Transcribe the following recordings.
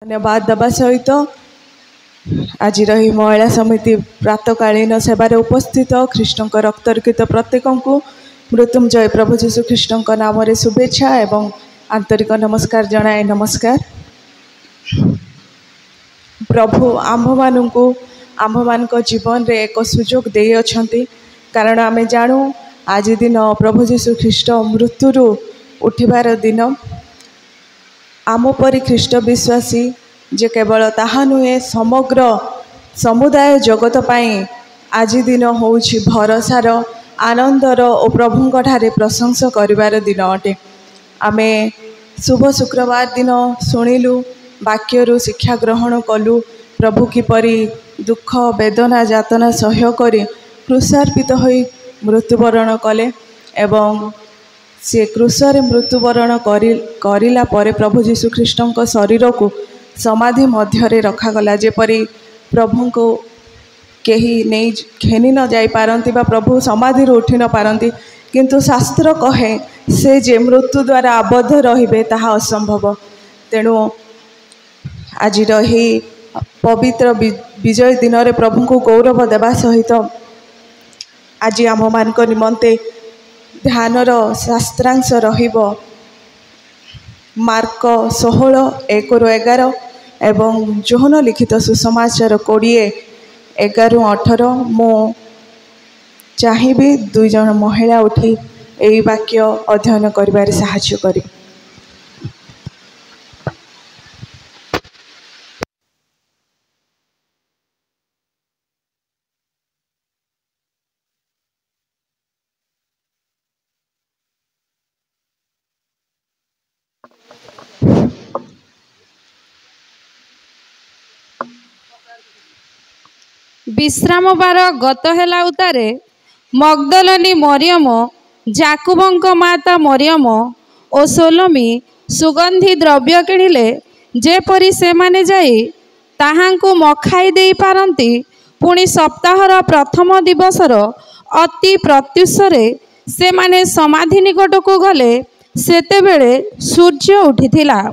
धन्यवाद देवा सहित आज महिला समिति प्रातकालीन सेवार उपस्थित ख्रीष्ट रक्तर्कित प्रत्येक मृत्युंजय प्रभु जीशु ख्रीष्ट नाम शुभेच्छा एवं आंतरिक नमस्कार जनाए। नमस्कार प्रभु आंभ मान जीवन रे एक सुजोग दे अछंती कारण आमे जानू आज दिन प्रभु जीशु ख्रीष्ट मृत्यु उठिबार दिन। आम परी ख्रीष्ट विश्वासी जे केवल ताहा नुहे समग्र समुदाय जगत पाई आज दिन होउछि भरोसार आनंदर और प्रभुंक ठारे प्रशंसा करिवार दिन अटे। आमे शुभ शुक्रवार दिन शुणिलु वाक्यरु शिक्षा ग्रहण कलु प्रभु किपरि दुख वेदना यातना सह्य करी क्रूसार्पित होई मृत्युवरण कले एवं से क्रूसरे मृत्युवरण करिला परे प्रभु जीशु ख्रीष्ट शरीर को समाधि मध्य रखागला जेपरी प्रभु को केही नहीं घेनी न जाई पारंती बा प्रभु समाधि उठी न पारंती किंतु शास्त्र कहे से जे मृत्यु द्वारा आबद्ध रहिबे ताहा असंभव। तेणु आज पवित्र विजय दिन रे प्रभु को गौरव देवा सहित आज आम मान निमंते ध्यानर शास्त्रांश रहिबो मार्क 16:1-11 एवं जोहन लिखित सुसमाचार 20:11-18। मो चाहिए 2 जन महिला उठी यही वाक्य अध्ययन करिबारे साहाय्य करी। विश्राम बार गत हेला उतारे मगदलनी मरियम जाकुबंक माता मरियम और सोलोमी सुगंधी द्रव्य किणिले जेपरी से माने जाई ताहांकु मखाई देई पारंती। पुणी सप्ताहर प्रथम दिवसर अति प्रत्युषरे से माने समाधि निकट को गले सेतेबेले सूर्य उठिथिला।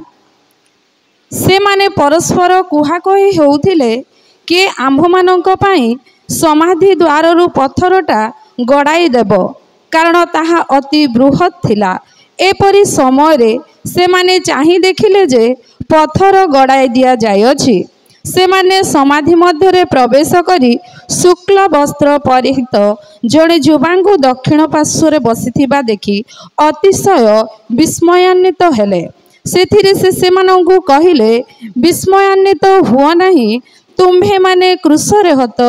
से माने परस्पर कुहाकही होउथिले कि आम्भमानंक पाई समाधि द्वाररु पत्थरटा गड़ाई देव कारण ताहा अति बृहत थिला। एपरी समय रे से माने चाही देखिले जे पत्थर गड़ाई दिया जायछि। से माने समाधि मध्य प्रवेश करी शुक्ल वस्त्र परिहित जड़े युवांकु दक्षिण पार्श्व बसिथिबा देखि अतिशय विस्मयान्वित हेले। सेथिरे से सेमानंकु कहिले विस्मयान्वित हुओ नाही, तुम्भे माने क्रूसरे हत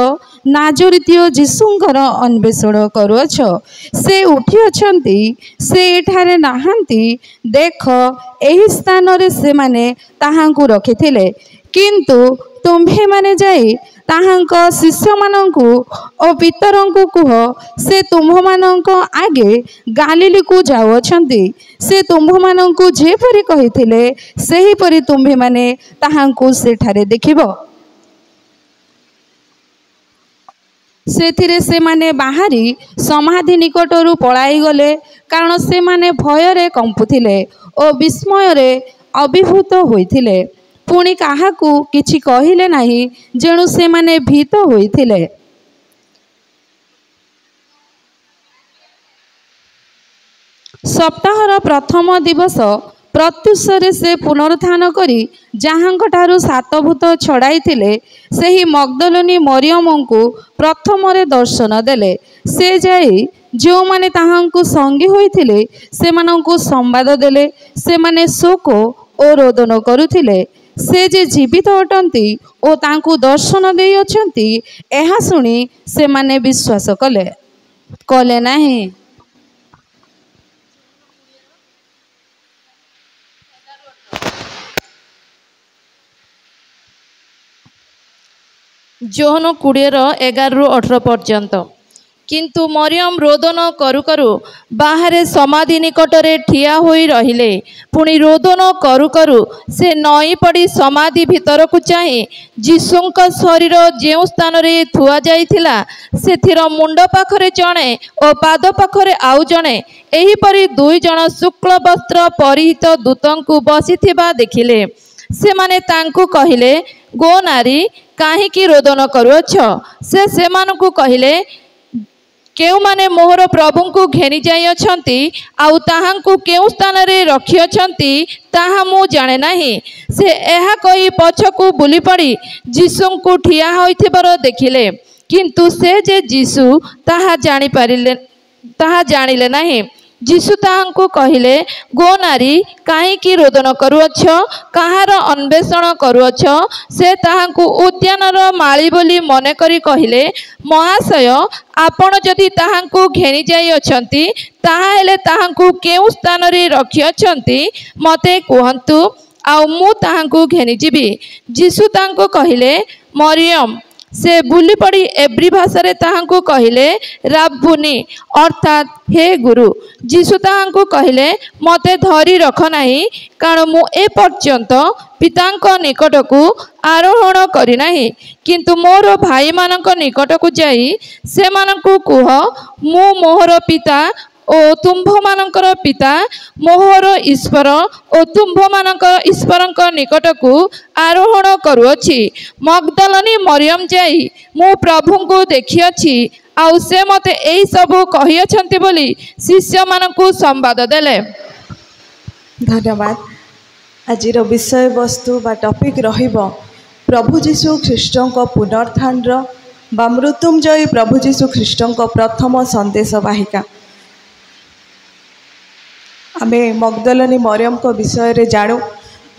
नाजरीतीय जीशुंकर अन्वेषण करुअछ। से उठी अछंती, से एठारे नाहांती, देख एही स्थान रे से माने ताहांकु रखिथिले। किंतु तुम्भे माने जाई ताहांक शिष्य मानंकु ओ पितरंकु कुह से तुम्भ मानंक आगे गालिली को जाउ अछंती। से तुम्भ मानंकु जेपरि कहिथिले सेही परि तुम्भे माने ताहांकु सेठारे देखिबो। सेथिरे से माने बाहरी समाधि निकटरू पलाई गले कारण से माने भयरे कंपुथिले और विस्मयरे अभिभूत होइथिले। पुणी काहाकू किछि कहिले नाही जेणु से माने भीत होइथिले। सप्ताहर प्रथम दिवस प्रत्युषरे से पुनरुत्थान करी जहाँठारू 7 भूत छड़ाई थिले सेही मगदलनी मरियमंकु प्रथम रे दर्शन देले। से जाई जो माने ताहांकु संगी होइथिले सेमानंकु संवाद देले। से माने शोक ओ रोदन करुथिले। से जे जीवित अटंती ओ तांकु दर्शन देई अछंती एहा सुनी से माने विश्वास कले नाही। जोहन 20:11-18 पर्यंत। किंतु मरियम रोदन करू करू बाहरे समाधि निकटरे ठिया होई रहिले। पुणी रोदन करू करू से नई पड़ी समाधि भीतर को चाहे जीशुंक शरीर जेउ स्थान रे थुआ जाइथिला सेथिर मुंड पाखरे जणे और पाद पाखरे आउ जणे एही परी 2 जण शुक्ल वस्त्र परिहित दूतंकु बसिथिबा देखिले। ସେମାନେ ତାଙ୍କୁ କହିଲେ, ଗୋ ନାରୀ, କାହିଁକି ରୋଦନ କରୁଅଛ? ସେ ସେମାନଙ୍କୁ କହିଲେ, କେଉଁମାନେ ମୋହର ପ୍ରଭୁଙ୍କୁ ଘେନି ଯାଇଅଛନ୍ତି ଆଉ ତାହାଙ୍କୁ କେଉଁ ସ୍ଥାନରେ ରଖିଅଛନ୍ତି ତାହା ମୁଁ ଜାଣେ ନାହିଁ। ସେ ଏହା କହି ପଛକୁ ବୁଲି ପଡ଼ି ଯୀଶୁଙ୍କୁ ଠିଆ ହୋଇଥିବାର ଦେଖିଲେ, କିନ୍ତୁ ସେ ଯେ ଯୀଶୁ ତାହା ଜାଣିଲେ ନାହିଁ। ଯୀଶୁ ତାହାଙ୍କୁ କହିଲେ, ଗୋ ନାରୀ, କାହିଁକି ରୋଦନ କରୁଅଛ? କାହାର ଅନ୍ୱେଷଣ କରୁଅଛ? ସେ ତାହାଙ୍କୁ ଉଦ୍ୟାନର ମାଳି ବୋଲି ମନେକରି କହିଲେ, ମହାଶୟ, ଆପଣ ଯଦି ତାହାଙ୍କୁ ଘେନି ଯାଇଅଛନ୍ତି, ତାହାହେଲେ ତାହାଙ୍କୁ କେଉଁ ସ୍ଥାନରେ ରଖିଅଛନ୍ତି ମୋତେ କୁହନ୍ତୁ, ଆଉ ମୁଁ ତାହାଙ୍କୁ ଘେନିଯିବି। ଯୀଶୁ ତାଙ୍କୁ କହିଲେ, ମରିୟମ। ସେ ବୁଲି ପଡ଼ି ଏବ୍ରୀ ଭାଷାରେ ତାହାଙ୍କୁ କହିଲେ, ରାବୁନି, ଅର୍ଥାତ୍ ହେ ଗୁରୁ। ଯୀଶୁ ତାହାଙ୍କୁ କହିଲେ, ମୋତେ ଧରି ରଖ ନାହିଁ, କାରଣ ମୁଁ ଏପର୍ଯ୍ୟନ୍ତ ପିତାଙ୍କ ନିକଟକୁ ଆରୋହଣ କରିନାହିଁ। କିନ୍ତୁ ମୋର ଭାଇମାନଙ୍କ ନିକଟକୁ ଯାଇ ସେମାନଙ୍କୁ କୁହ, ମୁଁ ମୋହର ପିତା ଓ ତୁମ୍ଭମାନଙ୍କର ପିତା, ମୋହର ଈଶ୍ୱର ଓ ତୁମ୍ଭମାନଙ୍କର ଈଶ୍ୱରଙ୍କ ନିକଟକୁ ଆରୋହଣ କରୁଅଛି। ମଗ୍ଦଲନୀ ମରିୟମ ଯାଇ ମୁଁ ପ୍ରଭୁଙ୍କୁ ଦେଖିଅଛି, ଆଉ ସେ ମୋତେ ଏହିସବୁ କହିଅଛନ୍ତି ବୋଲି ଶିଷ୍ୟମାନଙ୍କୁ ସମ୍ବାଦ ଦେଲେ। ଧନ୍ୟବାଦ। ଆଜିର ବିଷୟବସ୍ତୁ ବା ଟପିକ୍ ରହିବ ପ୍ରଭୁ ଯୀଶୁ ଖ୍ରୀଷ୍ଟଙ୍କ ପୁନରୁତ୍ଥାନର ବା ମୃତ୍ୟୁଞ୍ଜୟୀ ପ୍ରଭୁ ଯୀଶୁ ଖ୍ରୀଷ୍ଟଙ୍କ ପ୍ରଥମ ସନ୍ଦେଶ ବାହିକା। ଆମେ ମଗ୍ଦଲନୀ ମରିୟମଙ୍କ ବିଷୟରେ ଜାଣୁ।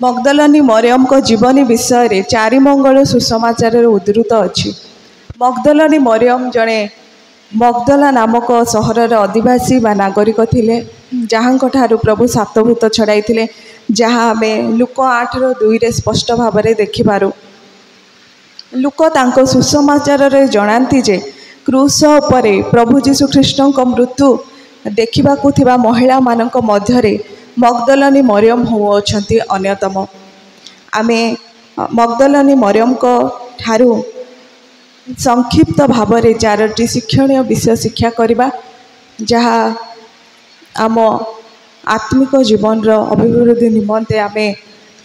ମଗ୍ଦଲନୀ ମରିୟମଙ୍କ ଜୀବନୀ ବିଷୟରେ ଚାରି ମଙ୍ଗଳ ସୁସମାଚାରରେ ଉଦ୍ଧୃତ ଅଛି। ମଗ୍ଦଲନୀ ମରିୟମ ଜଣେ ମଗ୍ଦଲା ନାମକ ସହରର ଅଧିବାସୀ ବା ନାଗରିକ ଥିଲେ, ଯାହାଙ୍କଠାରୁ ପ୍ରଭୁ ସାତଭୂତ ଛଡ଼ାଇଥିଲେ, ଯାହା ଆମେ ଲୁକ 8:2 ସ୍ପଷ୍ଟ ଭାବରେ ଦେଖିପାରୁ। ଲୁକ ତାଙ୍କ ସୁସମାଚାରରେ ଜଣାନ୍ତି ଯେ କ୍ରୁଶ ଉପରେ ପ୍ରଭୁ ଯୀଶୁଖ୍ରୀଷ୍ଟଙ୍କ ମୃତ୍ୟୁ ଦେଖିବାକୁ ଥିବା ମହିଳାମାନଙ୍କ ମଧ୍ୟରେ ମଗ୍ଦଲନୀ ମରିୟମ ହେଉଅଛନ୍ତି ଅନ୍ୟତମ। ଆମେ ମଗ୍ଦଲନୀ ମରିୟମଙ୍କ ଠାରୁ ସଂକ୍ଷିପ୍ତ ଭାବରେ 4ଟି ଶିକ୍ଷଣୀୟ ବିଷୟ ଶିକ୍ଷା କରିବା, ଯାହା ଆମ ଆତ୍ମିକ ଜୀବନର ଅଭିବୃଦ୍ଧି ନିମନ୍ତେ ଆମେ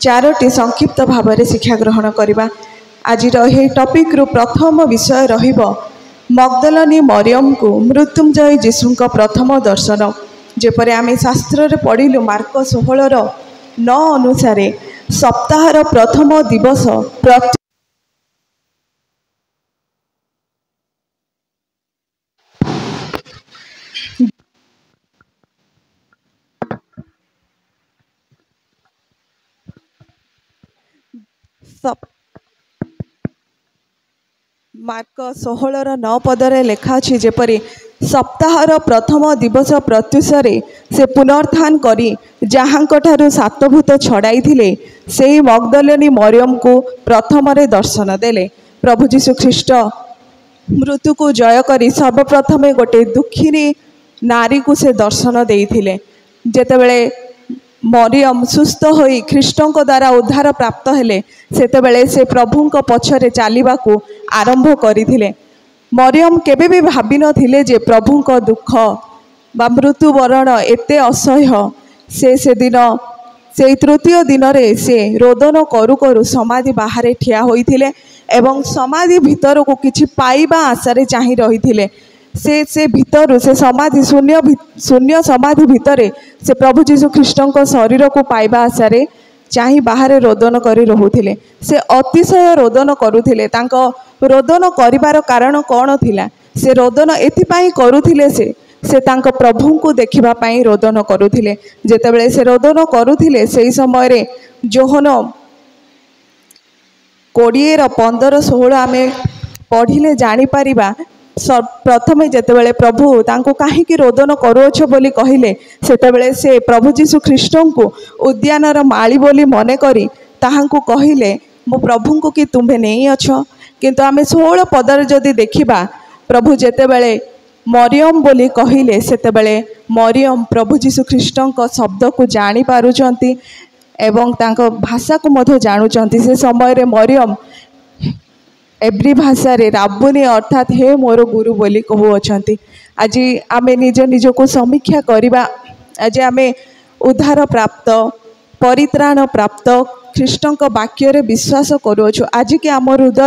4ଟି ସଂକ୍ଷିପ୍ତ ଭାବରେ ଶିକ୍ଷା ଗ୍ରହଣ କରିବା। ଆଜିର ଏହି ଟପିକ୍ରୁ ପ୍ରଥମ ବିଷୟ ରହିବ ମଗ୍ଦଲନୀ ମରିୟମଙ୍କୁ ମୃତ୍ୟୁଞ୍ଜୟୀ ଯୀଶୁଙ୍କ ପ୍ରଥମ ଦର୍ଶନ। ଯେପରି ଆମେ ଶାସ୍ତ୍ରରେ ପଢ଼ିଲୁ, ମାର୍କ 16:9 ଅନୁସାରେ ସପ୍ତାହର ପ୍ରଥମ ଦିବସ ମାର୍କ 16:9 ପଦରେ ଲେଖା ଅଛି, ଯେପରି ସପ୍ତାହର ପ୍ରଥମ ଦିବସ ପ୍ରତ୍ୟୁଷରେ ସେ ପୁନରୁତ୍ଥାନ କରି ଯାହାଙ୍କଠାରୁ ସାତଭୂତ ଛଡ଼ାଇଥିଲେ, ସେହି ମଗ୍ଦଲନୀ ମରିୟମଙ୍କୁ ପ୍ରଥମରେ ଦର୍ଶନ ଦେଲେ। ପ୍ରଭୁ ଯୀଶୁଖ୍ରୀଷ୍ଟ ମୃତ୍ୟୁକୁ ଜୟ କରି ସର୍ବପ୍ରଥମେ ଗୋଟିଏ ଦୁଃଖିନୀ ନାରୀକୁ ସେ ଦର୍ଶନ ଦେଇଥିଲେ। ଯେତେବେଳେ ମରିୟମ ସୁସ୍ଥ ହୋଇ ଖ୍ରୀଷ୍ଟଙ୍କ ଦ୍ୱାରା ଉଦ୍ଧାର ପ୍ରାପ୍ତ ହେଲେ, ସେତେବେଳେ ସେ ପ୍ରଭୁଙ୍କ ପଛରେ ଚାଲିବାକୁ ଆରମ୍ଭ କରିଥିଲେ। ମରିୟମ କେବେ ବି ଭାବିନଥିଲେ ଯେ ପ୍ରଭୁଙ୍କ ଦୁଃଖ ବା ମୃତ୍ୟୁବରଣ ଏତେ ଅସହ୍ୟ। ସେଦିନ ସେଇ ତୃତୀୟ ଦିନରେ ସେ ରୋଦନ କରୁ କରୁ ସମାଧି ବାହାରେ ଠିଆ ହୋଇଥିଲେ ଏବଂ ସମାଧି ଭିତରକୁ କିଛି ପାଇବା ଆଶାରେ ଚାହିଁ ରହିଥିଲେ। ସେ ଭିତରୁ ସେ ସମାଧି ଶୂନ୍ୟ ସମାଧି ଭିତରେ ସେ ପ୍ରଭୁ ଯୀଶୁଖ୍ରୀଷ୍ଟଙ୍କ ଶରୀରକୁ ପାଇବା ଆଶାରେ ଚାହିଁ ବାହାରେ ରୋଦନ କରି ରହୁଥିଲେ। ସେ ଅତିଶୟ ରୋଦନ କରୁଥିଲେ। ତାଙ୍କ ରୋଦନ କରିବାର କାରଣ କ'ଣ ଥିଲା? ସେ ରୋଦନ ଏଥିପାଇଁ କରୁଥିଲେ, ସେ ତାଙ୍କ ପ୍ରଭୁଙ୍କୁ ଦେଖିବା ପାଇଁ ରୋଦନ କରୁଥିଲେ। ଯେତେବେଳେ ସେ ରୋଦନ କରୁଥିଲେ, ସେହି ସମୟରେ ଯୋହନ 20:15-16 ଆମେ ପଢ଼ିଲେ ଜାଣିପାରିବା। ପ୍ରଥମେ ଯେତେବେଳେ ପ୍ରଭୁ ତାଙ୍କୁ କାହିଁକି ରୋଦନ କରୁଅଛ ବୋଲି କହିଲେ, ସେତେବେଳେ ସେ ପ୍ରଭୁ ଯୀଶୁଖ୍ରୀଷ୍ଟଙ୍କୁ ଉଦ୍ୟାନର ମାଳି ବୋଲି ମନେକରି ତାହାଙ୍କୁ କହିଲେ, ମୋ ପ୍ରଭୁଙ୍କୁ କି ତୁମ୍ଭେ ନେଇଅଛ? କିନ୍ତୁ ଆମେ 16 ପଦରେ ଯଦି ଦେଖିବା, ପ୍ରଭୁ ଯେତେବେଳେ ମରିୟମ ବୋଲି କହିଲେ, ସେତେବେଳେ ମରିୟମ ପ୍ରଭୁ ଯୀଶୁଖ୍ରୀଷ୍ଟଙ୍କ ଶବ୍ଦକୁ ଜାଣିପାରୁଛନ୍ତି ଏବଂ ତାଙ୍କ ଭାଷାକୁ ମଧ୍ୟ ଜାଣୁଛନ୍ତି। ସେ ସମୟରେ ମରିୟମ ଏବ୍ରୀ ଭାଷାରେ ରାବୁନି ଅର୍ଥାତ୍ ହେ ମୋର ଗୁରୁ ବୋଲି କହୁଅଛନ୍ତି। ଆଜି ଆମେ ନିଜକୁ ସମୀକ୍ଷା କରିବା। ଆଜି ଆମେ ଉଦ୍ଧାର ପ୍ରାପ୍ତ, ପରିତ୍ରାଣ ପ୍ରାପ୍ତ ଖ୍ରୀଷ୍ଟଙ୍କ ବାକ୍ୟରେ ବିଶ୍ୱାସ କରୁଅଛୁ। ଆଜିକି ଆମ ହୃଦୟ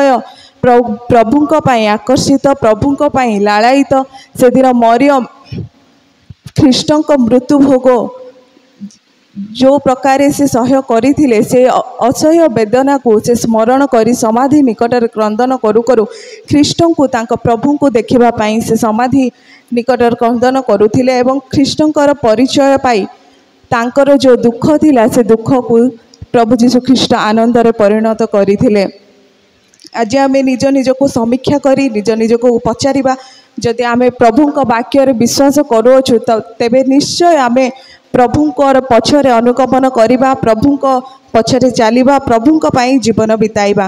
ପ୍ରଭୁଙ୍କ ପାଇଁ ଆକର୍ଷିତ, ପ୍ରଭୁଙ୍କ ପାଇଁ ଲାଳାୟିତ। ସେଦିନ ମରିୟମ ଖ୍ରୀଷ୍ଟଙ୍କ ମୃତ୍ୟୁ ଭୋଗ ଯେଉଁ ପ୍ରକାରେ ସେ ସହ୍ୟ କରିଥିଲେ, ସେ ଅସହ୍ୟ ବେଦନାକୁ ସେ ସ୍ମରଣ କରି ସମାଧି ନିକଟରେ କ୍ରନ୍ଦନ କରୁ କରୁ ଖ୍ରୀଷ୍ଟଙ୍କୁ, ତାଙ୍କ ପ୍ରଭୁଙ୍କୁ ଦେଖିବା ପାଇଁ ସେ ସମାଧି ନିକଟରେ କ୍ରନ୍ଦନ କରୁଥିଲେ ଏବଂ ଖ୍ରୀଷ୍ଟଙ୍କର ପରିଚୟ ପାଇ ତାଙ୍କର ଯେଉଁ ଦୁଃଖ ଥିଲା ସେ ଦୁଃଖକୁ ପ୍ରଭୁ ଯୀଶୁ ଖ୍ରୀଷ୍ଟ ଆନନ୍ଦରେ ପରିଣତ କରିଥିଲେ। ଆଜି ଆମେ ନିଜ ନିଜକୁ ସମୀକ୍ଷା କରି ନିଜ ନିଜକୁ ପଚାରିବା, ଯଦି ଆମେ ପ୍ରଭୁଙ୍କ ବାକ୍ୟରେ ବିଶ୍ୱାସ କରୁଅଛୁ ତେବେ ନିଶ୍ଚୟ ଆମେ ପ୍ରଭୁଙ୍କର ପଛରେ ଅନୁଗମନ କରିବା, ପ୍ରଭୁଙ୍କ ପଛରେ ଚାଲିବା, ପ୍ରଭୁଙ୍କ ପାଇଁ ଜୀବନ ବିତାଇବା।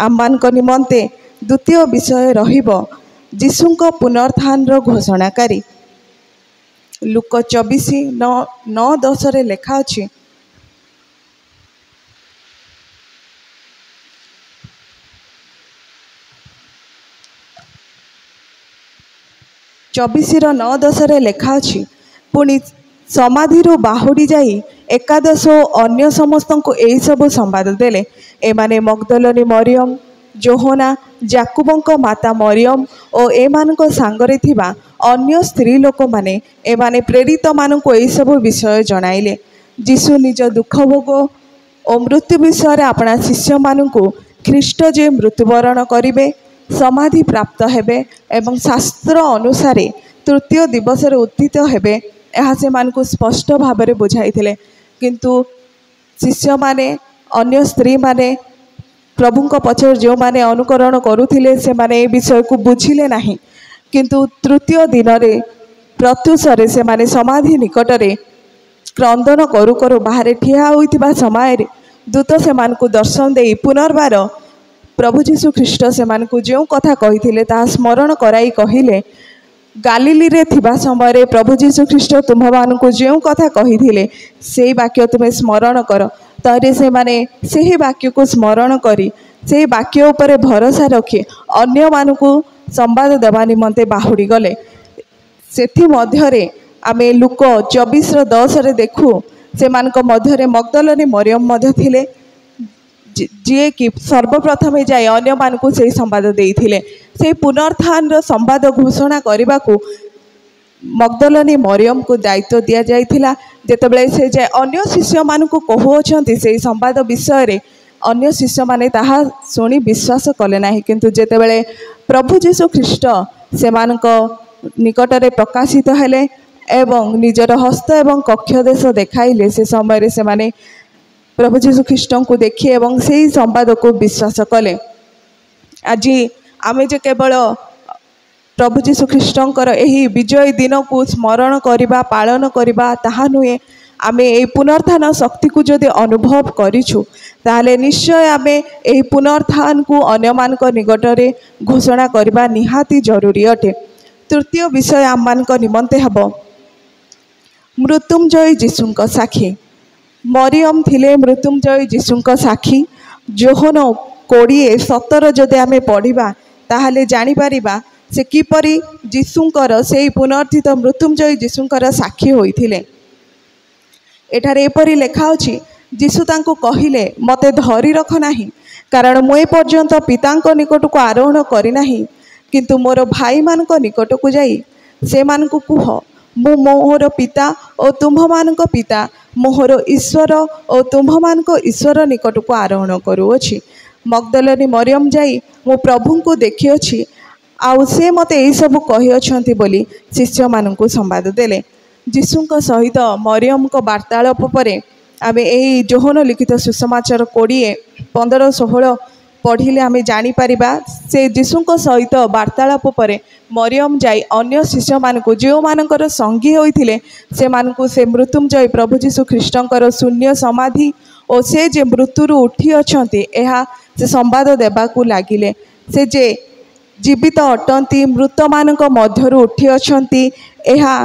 ଆମମାନଙ୍କ ନିମନ୍ତେ ଦ୍ୱିତୀୟ ବିଷୟ ରହିବ ଯୀଶୁଙ୍କ ପୁନରୁତ୍ଥାନର ଘୋଷଣାକାରୀ। ଲୁକ 24:9-10 ଲେଖା ଅଛି, 24:9-10 ଲେଖା ଅଛି, ପୁଣି ସମାଧିରୁ ବାହୁଡ଼ି ଯାଇ ଏକାଦଶ ଓ ଅନ୍ୟ ସମସ୍ତଙ୍କୁ ଏହିସବୁ ସମ୍ବାଦ ଦେଲେ। ଏମାନେ ମଗ୍ଦଲନୀ ମରିୟମ, ଯୋହନା, ଯାକୁବଙ୍କ ମାତା ମରିୟମ ଓ ଏମାନଙ୍କ ସାଙ୍ଗରେ ଥିବା ଅନ୍ୟ ସ୍ତ୍ରୀ ଲୋକମାନେ। ଏମାନେ ପ୍ରେରିତମାନଙ୍କୁ ଏହିସବୁ ବିଷୟ ଜଣାଇଲେ। ଯୀଶୁ ନିଜ ଦୁଃଖ ଭୋଗ ଓ ମୃତ୍ୟୁ ବିଷୟରେ ଆପଣା ଶିଷ୍ୟମାନଙ୍କୁ ଖ୍ରୀଷ୍ଟ ଯେ ମୃତ୍ୟୁବରଣ କରିବେ, ସମାଧି ପ୍ରାପ୍ତ ହେବେ ଏବଂ ଶାସ୍ତ୍ର ଅନୁସାରେ ତୃତୀୟ ଦିବସରେ ଉତ୍ଥିତ ହେବେ, ଏହା ସେମାନଙ୍କୁ ସ୍ପଷ୍ଟ ଭାବରେ ବୁଝାଇଥିଲେ। କିନ୍ତୁ ଶିଷ୍ୟମାନେ, ଅନ୍ୟ ସ୍ତ୍ରୀମାନେ, ପ୍ରଭୁଙ୍କ ପଛରେ ଯେଉଁମାନେ ଅନୁକରଣ କରୁଥିଲେ, ସେମାନେ ଏ ବିଷୟକୁ ବୁଝିଲେ ନାହିଁ। କିନ୍ତୁ ତୃତୀୟ ଦିନରେ ପ୍ରତ୍ୟୁଷରେ ସେମାନେ ସମାଧି ନିକଟରେ କ୍ରନ୍ଦନ କରୁ କରୁ ବାହାରେ ଠିଆ ହୋଇଥିବା ସମୟରେ ଦୂତ ସେମାନଙ୍କୁ ଦର୍ଶନ ଦେଇ ପୁନର୍ବାର ପ୍ରଭୁ ଯୀଶୁ ଖ୍ରୀଷ୍ଟ ସେମାନଙ୍କୁ ଯେଉଁ କଥା କହିଥିଲେ ତାହା ସ୍ମରଣ କରାଇ କହିଲେ, ଗାଲିଲିରେ ଥିବା ସମୟରେ ପ୍ରଭୁ ଯୀଶୁ ଖ୍ରୀଷ୍ଟ ତୁମମାନଙ୍କୁ ଯେଉଁ କଥା କହିଥିଲେ ସେହି ବାକ୍ୟ ତୁମେ ସ୍ମରଣ କର। ତାହେଲେ ସେମାନେ ସେହି ବାକ୍ୟକୁ ସ୍ମରଣ କରି ସେହି ବାକ୍ୟ ଉପରେ ଭରସା ରଖି ଅନ୍ୟମାନଙ୍କୁ ସମ୍ବାଦ ଦେବା ନିମନ୍ତେ ବାହୁଡ଼ି ଗଲେ। ସେଥିମଧ୍ୟରେ ଆମେ ଲୁକ 24:10 ଦେଖୁ, ସେମାନଙ୍କ ମଧ୍ୟରେ ମଗ୍ଦଲନୀ ମରିୟମ ମଧ୍ୟ ଥିଲେ, ଯିଏକି ସର୍ବପ୍ରଥମେ ଯାଇ ଅନ୍ୟମାନଙ୍କୁ ସେହି ସମ୍ବାଦ ଦେଇଥିଲେ। ସେହି ପୁନରୁତ୍ଥାନର ସମ୍ବାଦ ଘୋଷଣା କରିବାକୁ ମଗ୍ଦଲନୀ ମରିୟମକୁ ଦାୟିତ୍ୱ ଦିଆଯାଇଥିଲା। ଯେତେବେଳେ ସେ ଯାଇ ଅନ୍ୟ ଶିଷ୍ୟମାନଙ୍କୁ କହୁଅଛନ୍ତି ସେହି ସମ୍ବାଦ ବିଷୟରେ, ଅନ୍ୟ ଶିଷ୍ୟମାନେ ତାହା ଶୁଣି ବିଶ୍ୱାସ କଲେ ନାହିଁ। କିନ୍ତୁ ଯେତେବେଳେ ପ୍ରଭୁ ଯୀଶୁ ଖ୍ରୀଷ୍ଟ ସେମାନଙ୍କ ନିକଟରେ ପ୍ରକାଶିତ ହେଲେ ଏବଂ ନିଜର ହସ୍ତ ଏବଂ କକ୍ଷ ଦେଶ ଦେଖାଇଲେ, ସେ ସମୟରେ ସେମାନେ ପ୍ରଭୁ ଯୀଶୁ ଖ୍ରୀଷ୍ଟଙ୍କୁ ଦେଖି ଏବଂ ସେହି ସମ୍ବାଦକୁ ବିଶ୍ୱାସ କଲେ। ଆଜି ଆମେ ଯେ କେବଳ ପ୍ରଭୁ ଯୀଶୁ ଖ୍ରୀଷ୍ଟଙ୍କର ଏହି ବିଜୟ ଦିନକୁ ସ୍ମରଣ କରିବା, ପାଳନ କରିବା ତାହା ନୁହେଁ। ଆମେ ଏହି ପୁନରୁତ୍ଥାନ ଶକ୍ତିକୁ ଯଦି ଅନୁଭବ କରିଛୁ, ତାହେଲେ ନିଶ୍ଚୟ ଆମେ ଏହି ପୁନରୁତ୍ଥାନକୁ ଅନ୍ୟମାନଙ୍କ ନିକଟରେ ଘୋଷଣା କରିବା ନିହାତି ଜରୁରୀ ଅଟେ। ତୃତୀୟ ବିଷୟ ଆମମାନଙ୍କ ନିମନ୍ତେ ହେବ ମୃତ୍ୟୁଞ୍ଜୟ ଯୀଶୁଙ୍କ ସାକ୍ଷୀ। ମରିୟମ ଥିଲେ ମୃତ୍ୟୁଞ୍ଜୟ ଯୀଶୁଙ୍କ ସାକ୍ଷୀ। ଯୋହନ 20:17 ଯଦି ଆମେ ପଢ଼ିବା ତାହେଲେ ଜାଣିପାରିବା ସେ କିପରି ଯୀଶୁଙ୍କର ସେହି ପୁନରୁତ୍ଥିତ ମୃତ୍ୟୁଞ୍ଜୟ ଯୀଶୁଙ୍କର ସାକ୍ଷୀ ହୋଇଥିଲେ। ଏଠାରେ ଏପରି ଲେଖା ଅଛି, ଯୀଶୁ ତାଙ୍କୁ କହିଲେ, ମୋତେ ଧରି ରଖ ନାହିଁ, କାରଣ ମୁଁ ଏପର୍ଯ୍ୟନ୍ତ ପିତାଙ୍କ ନିକଟକୁ ଆରୋହଣ କରିନାହିଁ। କିନ୍ତୁ ମୋର ଭାଇମାନଙ୍କ ନିକଟକୁ ଯାଇ ସେମାନଙ୍କୁ କୁହ, ମୁଁ ମୋର ପିତା ଓ ତୁମ୍ଭମାନଙ୍କ ପିତା, ମୋର ଈଶ୍ୱର ଓ ତୁମ୍ଭମାନଙ୍କ ଈଶ୍ୱର ନିକଟକୁ ଆରୋହଣ କରୁଅଛି। ମଗ୍ଦଲନୀ ମରିୟମ ଯାଇ ମୁଁ ପ୍ରଭୁଙ୍କୁ ଦେଖିଅଛି, ଆଉ ସେ ମୋତେ ଏହିସବୁ କହିଅଛନ୍ତି ବୋଲି ଶିଷ୍ୟମାନଙ୍କୁ ସମ୍ବାଦ ଦେଲେ। ଯୀଶୁଙ୍କ ସହିତ ମରିୟମଙ୍କ ବାର୍ତ୍ତାଳାପ ପରେ ଆମେ ଏହି ଯୋହନ ଲିଖିତ ସୁସମାଚାର 20:15-16 ପଢ଼ିଲେ ଆମେ ଜାଣିପାରିବା, ସେ ଯୀଶୁଙ୍କ ସହିତ ବାର୍ତ୍ତାଳାପ ପରେ ମରିୟମ ଯାଇ ଅନ୍ୟ ଶିଷ୍ୟମାନଙ୍କୁ, ଯେଉଁମାନଙ୍କର ସଙ୍ଗୀ ହୋଇଥିଲେ, ସେମାନଙ୍କୁ ସେ ମୃତ୍ୟୁଞ୍ଜୟ ପ୍ରଭୁ ଯୀଶୁ ଖ୍ରୀଷ୍ଟଙ୍କର ଶୂନ୍ୟ ସମାଧି ଓ ସେ ଯେ ମୃତ୍ୟୁରୁ ଉଠିଅଛନ୍ତି ଏହା ସେ ସମ୍ବାଦ ଦେବାକୁ ଲାଗିଲେ। ସେ ଯେ ଜୀବିତ ଅଟନ୍ତି, ମୃତମାନଙ୍କ ମଧ୍ୟରୁ ଉଠିଅଛନ୍ତି, ଏହା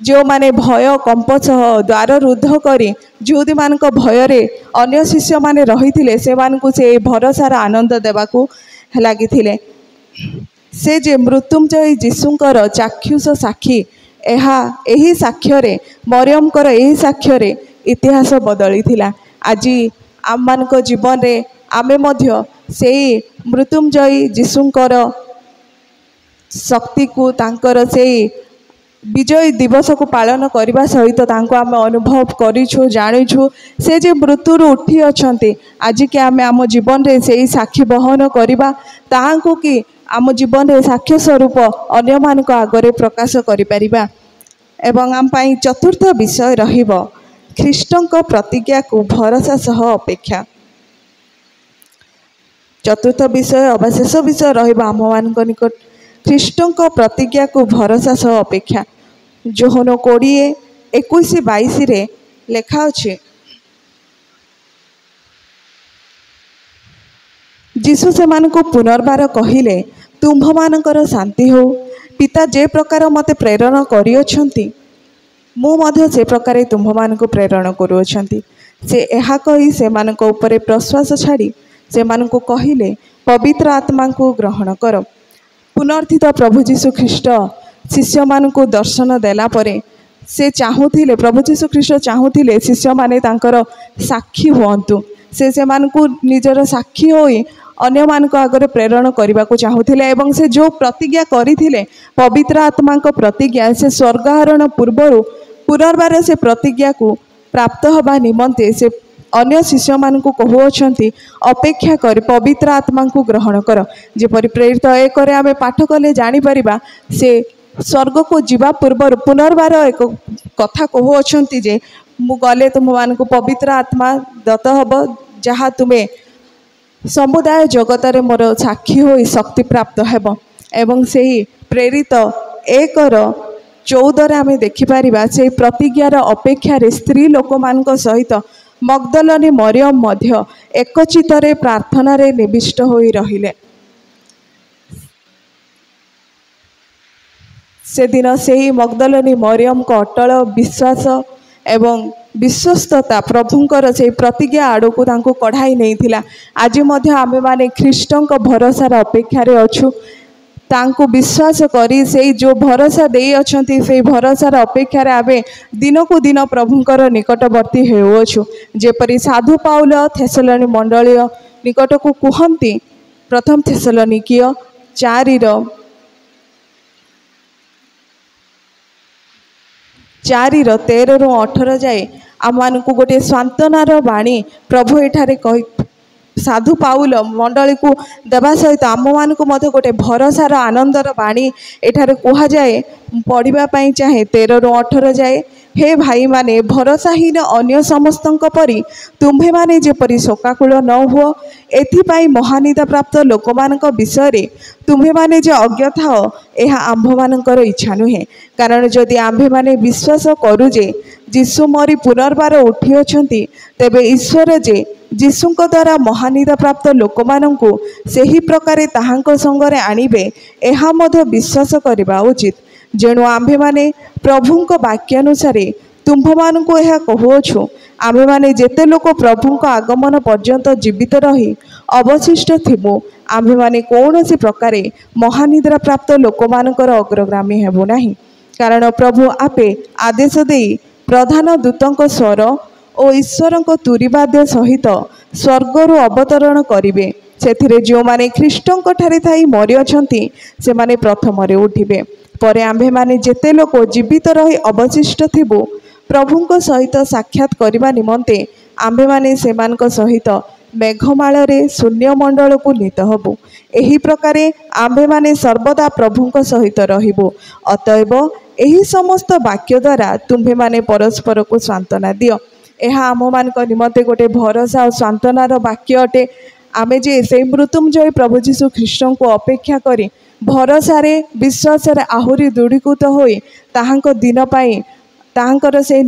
ଯେଉଁମାନେ ଭୟ କମ୍ପ ସହ ଦ୍ୱାର ରୁଦ୍ଧ କରି ଯୁହୁଦୀମାନଙ୍କ ଭୟରେ ଅନ୍ୟ ଶିଷ୍ୟମାନେ ରହିଥିଲେ, ସେମାନଙ୍କୁ ସେ ଭରସାର ଆନନ୍ଦ ଦେବାକୁ ଲାଗିଥିଲେ। ସେ ଯେ ମୃତ୍ୟୁଞ୍ଜୟ ଯୀଶୁଙ୍କର ଚାକ୍ଷୁଷ ସାକ୍ଷୀ, ଏହି ସାକ୍ଷ୍ୟରେ, ମରିୟମଙ୍କର ଏହି ସାକ୍ଷ୍ୟରେ ଇତିହାସ ବଦଳିଥିଲା। ଆଜି आमମାନଙ୍କ जीवन रे आमे मध्य सेई मृत्युंजयी जीशुंकर शक्ति को तांकर सेई विजय दिवस को पालन करने सहित आम अनुभव करूँ जाणुछु से जे मृत्यु उठी अच्छा आज के आम आम जीवन रे से साक्षी बहन करवा ताहां कि आम जीवन रे साक्ष्य स्वरूप अन्य मान आगरे प्रकाश करिपरिबा। एवं आम पाई चतुर्थ विषय रहिबो ख्रीष्टंक प्रतिज्ञा को भरोसा सह अपेक्षा। चतुर्थ विषय अबा शेष विषय रहिबो आम मान निकट ख्रीष्टंक प्रतिज्ञा को भरोसा सह अपेक्षा। जोहन 20:21-22 रे लेखा अछि जीशु से मानको पुनर्बार कहिले तुम्भ मानकर शांति हो। पिता जे प्रकार मते प्रेरण करियछंती मु मध्य से प्रकार तुम्भ मानको प्रेरण करूछंती। से एहा कहि से मानको ऊपर प्रश्वास छाड़ी से मानको कहिले पवित्र आत्मा को ग्रहण कर। पुनर्थित प्रभु जीशु ख्रीष्ट शिष्य मानकु दर्शन देला परे से चाहूले प्रभु जीशु ख्रीष्ट चाहूले शिष्य माने तांकर साक्षी हुअन्तु। से मानकु निजर साक्षी होई अन्य मानक आगरे प्रेरण करने को चाहूले एवं से जो प्रतिज्ञा करथिले पवित्र आत्मा को प्रतिज्ञा से स्वर्गारोहण पूर्व पुनर्बार से प्रतिज्ञा को प्राप्त होबा निमंते से अन्य शिष्य मान को कहउछंती अपेक्षा कर पवित्र आत्मा को ग्रहण कर। जेपरि प्रेरित 1 आम पाठ कले जानी परिबा से स्वर्ग को जीवा पूर्व पुनर्बार एक कथा कहउछंती जे मु गले तुम मान को पवित्र आत्मा दत्त हब जहाँ तुम्हें समुदाय जगत रे मोर साक्षी होई शक्ति प्राप्त हेब। एवं सेही प्रेरित 1:14 आम देखिपारिबा से प्रतिज्ञार अपेक्षा स्त्री लोक मान सहित मगदलनी मरियम मध्य एकचितरे प्रार्थना रे निविष्ट होई रहिले। से दिन सेही मगदलनी मरियम को अटल विश्वास एवं विश्वस्तता प्रभुंकर से प्रतिज्ञा आड़ को तांको कढ़ाई नहीं थिला। आज मध्य आमे माने ख्रीष्टंक भरोसार अपेक्षा रे अछु तांको विश्वास करी से जो भरोसा दे अछंती से भरोसार अपेक्षा रे आबे दिन को दिन प्रभुंकर निकटवर्ती हेउछु। जेपरि साधु पाउल थेसलोनी मंडलीय निकट को कुहंती प्रथम थेसलोनिकीय 4:13-18 जाए आम को गोटे सांत्वनार बाणी प्रभु एठारे कही साधु पाउल मंडली को देवा सहित आम मान को मध्य गोटे भरोसार आनंदर बाणी एठारे कहा जाए पढ़ाई चाहे 13-18 जाए। हे भाई माने भरोसाहीन अन्य समस्तंक परी तुम्भे माने जेपरी शोकाकुल न हुओ एथिपाई महानिदा प्राप्त लोक मानक विषय रे तुम्भे माने जे अज्ञ थाओ एहा आंभ मानकर इच्छा नुहे। कारण जदि आंभे माने विश्वास करू जे जीशु मरी पुनर्बार उठी अछंती तेबे ईश्वर जे जीशुंक द्वारा महानिदा प्राप्त लोक मानकु सेही प्रकारे ताहांक संगरे आनिबे एहा मध्य विश्वास करबा उचित। जेणु आंभे माने प्रभुंक वाक्यानुसार तुम्भ मान को यह कहूछु आमे माने जेते लोक प्रभुंक आगमन पर्यंत जीवित रही अवशिष्ट थिबो आमे माने कौनसी प्रकारे महानिद्रा प्राप्त लोक मानकर अग्रगामी हेबो नाही। कारण प्रभु आपे आदेश देई प्रधान दूतंक स्वर और ईश्वरंक तुरीवाद्य सहित स्वर्गरु अवतरण करिवे। सेथिरे जो माने ख्रीष्टंक ठारे थाई मरि अछंती से माने प्रथम रे उठिबे। परे आंभे माने जेते लोक जीवित रही अवशिष्ट थिबो प्रभुंक सहित साक्षात करबा निमंते आंभे माने सेमानक सहित मेघमाल रे शून्य मंडल को नीत हबो। एही प्रकारे आंभे माने सर्वदा प्रभुंक सहित रहिबो। अतएव एही समस्त वाक्य द्वारा तुम्भे माने परस्पर को सांत्वना दियो। एहा आम मान निमंते गोटे भरोसा और सांत्वनार वाक्य अटे। आमे जे से मृत्युंजय प्रभु जीशु ख्रीष्ट को अपेक्षा करी भरोसा रे विश्वास रे आहुरी दृढ़ीकृत होई ताहांक दिन पाई ताहांकर से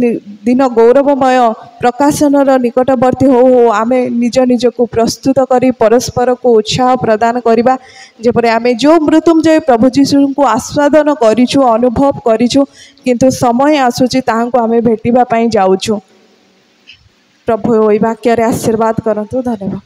दिन गौरवमय प्रकाशनर निकटवर्ती हो आमे निज निज को प्रस्तुत करी परस्पर को उत्साह प्रदान करिबा। जेपरि आमे जो मृत्युंजय प्रभु जीशु को आस्वादन करिछु अनुभव करिछु किंतु समय आसुची ताहांको आमे भेटिबा पाई जाउछु। प्रभु ओई वाक्य रे आशीर्वाद करंतु। धन्यवाद।